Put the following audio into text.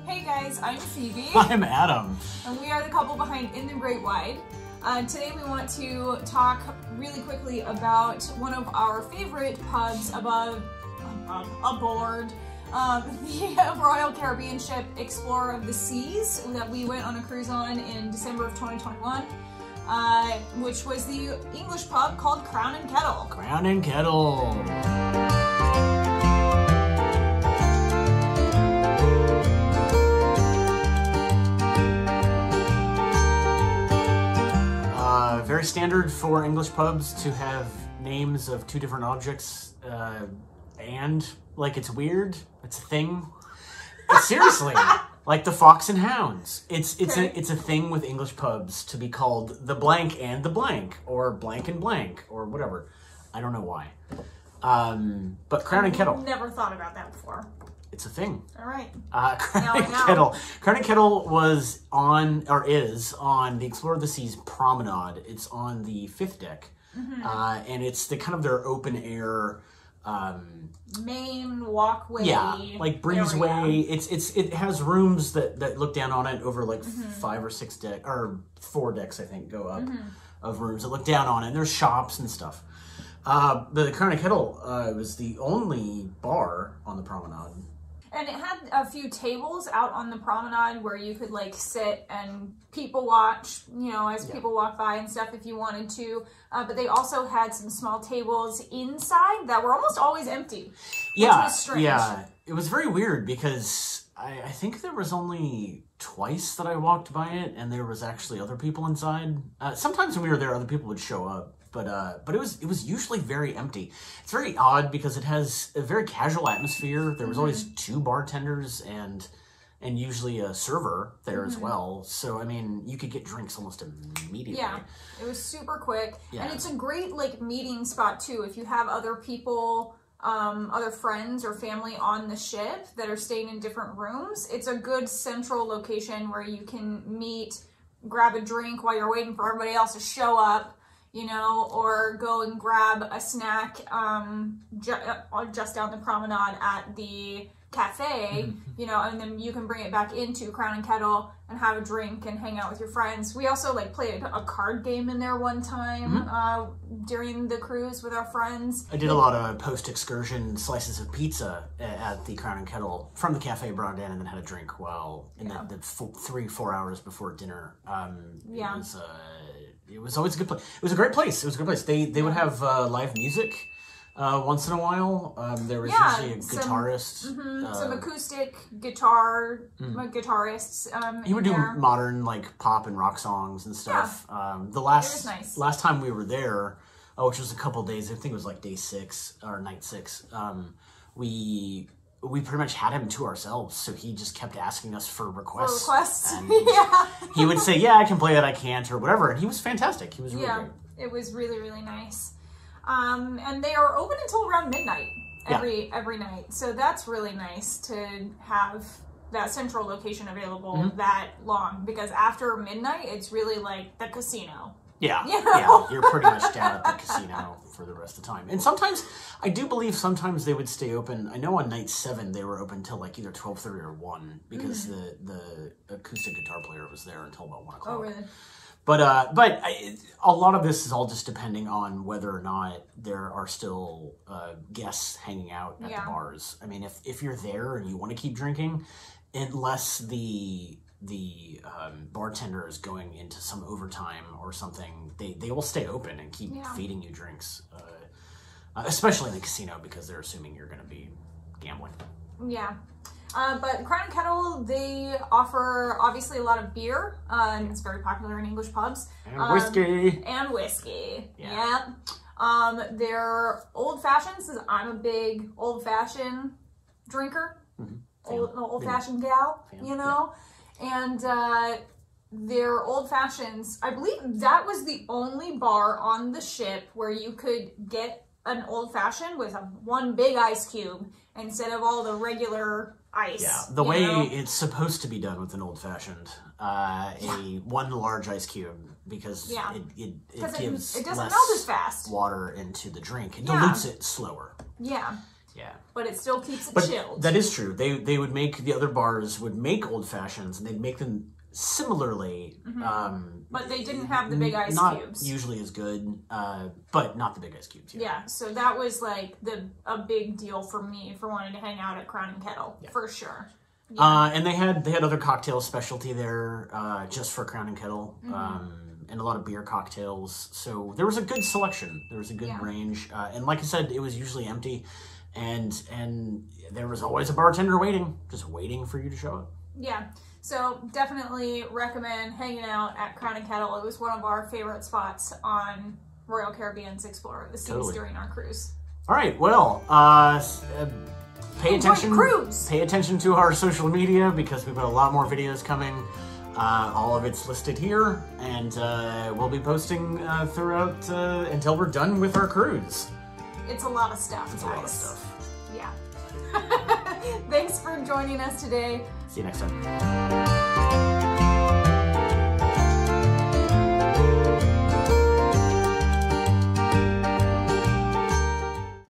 Hey guys, I'm Phoebe. I'm Adam. And we are the couple behind In the Great Wide. Today we want to talk really quickly about one of our favorite pubs aboard the Royal Caribbean ship Explorer of the Seas that we went on a cruise on in December of 2021, which was the English pub called Crown and Kettle. Crown and Kettle. Very standard for English pubs to have names of two different objects, and like it's weird. It's a thing. Seriously, like the Fox and Hounds. It's a thing with English pubs to be called the blank and the blank, or blank and blank, or whatever. I don't know why. But Crown and Kettle. Never thought about that before. It's a thing. All right. Crown and Kettle. Crown and Kettle was on, or is on, the Explorer of the Seas promenade. It's on the 5th deck. Mm-hmm. And it's the kind of their open air main walkway. Yeah, like breezeway. It has rooms that look down on it over like 5 or 6 deck, or 4 decks I think go up of rooms that look down on it. And there's shops and stuff. But the Crown and Kettle was the only bar on the promenade. And it had a few tables out on the promenade where you could like sit and people watch, you know, as people walk by and stuff if you wanted to. But they also had some small tables inside that were almost always empty. Which was strange. Yeah. It was very weird because I think there was only twice that I walked by it and there was actually other people inside. Sometimes when we were there, other people would show up. But it was usually very empty. It's very odd because it has a very casual atmosphere. There was always 2 bartenders and usually a server there as well. So I mean, you could get drinks almost immediately. Yeah, it was super quick, yeah. And it's a great like meeting spot too. If you have other people, other friends or family on the ship that are staying in different rooms, it's a good central location where you can meet, grab a drink while you're waiting for everybody else to show up. You know, or go and grab a snack just down the promenade at the cafe, you know, and then you can bring it back into Crown and Kettle and have a drink and hang out with your friends. We also like played a card game in there one time during the cruise with our friends. I did a lot of post-excursion slices of pizza at the Crown and Kettle from the cafe, brought it in, and then had a drink while in the 3-4 hours before dinner. It was always a good place. It was a great place. It was a good place. They would have live music once in a while. There was usually a guitarist. Some acoustic guitarists. He would do modern like pop and rock songs and stuff. Yeah. The last time we were there, which was a couple days, I think it was like day 6 or night 6. We pretty much had him to ourselves, so he just kept asking us for requests. And he would say, yeah, I can play that, I can't, or whatever. And he was fantastic. He was really great. It was really, really nice. And they are open until around midnight every night. So that's really nice to have that central location available that long, because after midnight, it's really like the casino. Yeah, yeah, you're pretty much down at the casino for the rest of the time. And sometimes, I do believe sometimes they would stay open. I know on night 7 they were open till like either 12:30 or 1 because the acoustic guitar player was there until about 1 o'clock. Oh, really? But a lot of this is all just depending on whether or not there are still guests hanging out at the bars. I mean, if you're there and you want to keep drinking, unless the bartender is going into some overtime or something, they will stay open and keep feeding you drinks, especially in the casino, because they're assuming you're going to be gambling. Yeah. But Crown and Kettle, they offer obviously a lot of beer, and it's very popular in English pubs. And whiskey. And whiskey. Yeah. Their old fashions, I'm a big old fashioned drinker, old fashioned gal, you know? Yeah. And their old fashions, I believe that was the only bar on the ship where you could get an old fashioned with one big ice cube instead of all the regular ice. Yeah, the way it's supposed to be done with an old fashioned, one large ice cube, because it gives it doesn't less melt as fast. Water into the drink. It dilutes it slower. Yeah. Yeah. But it still keeps it chilled. That is true. They would make, the other bars would make old fashions, and they'd make them similarly. But they didn't have the big ice not cubes. Usually as good, but not the big ice cubes. Yeah, so that was like a big deal for me for wanting to hang out at Crown and Kettle, for sure. Yeah. And they had other cocktail specialty there, just for Crown and Kettle, and a lot of beer cocktails. So there was a good selection. There was a good range, and like I said, it was usually empty, and there was always a bartender just waiting for you to show up. Yeah. So definitely recommend hanging out at Crown and Kettle. It was one of our favorite spots on Royal Caribbean's Explorer of the Seas during our cruise. All right, well, pay attention to our social media, because we've got a lot more videos coming. All of it's listed here, and we'll be posting throughout until we're done with our cruise. It's a lot of stuff, It's a lot of stuff. Yeah. Thanks for joining us today. See you next time.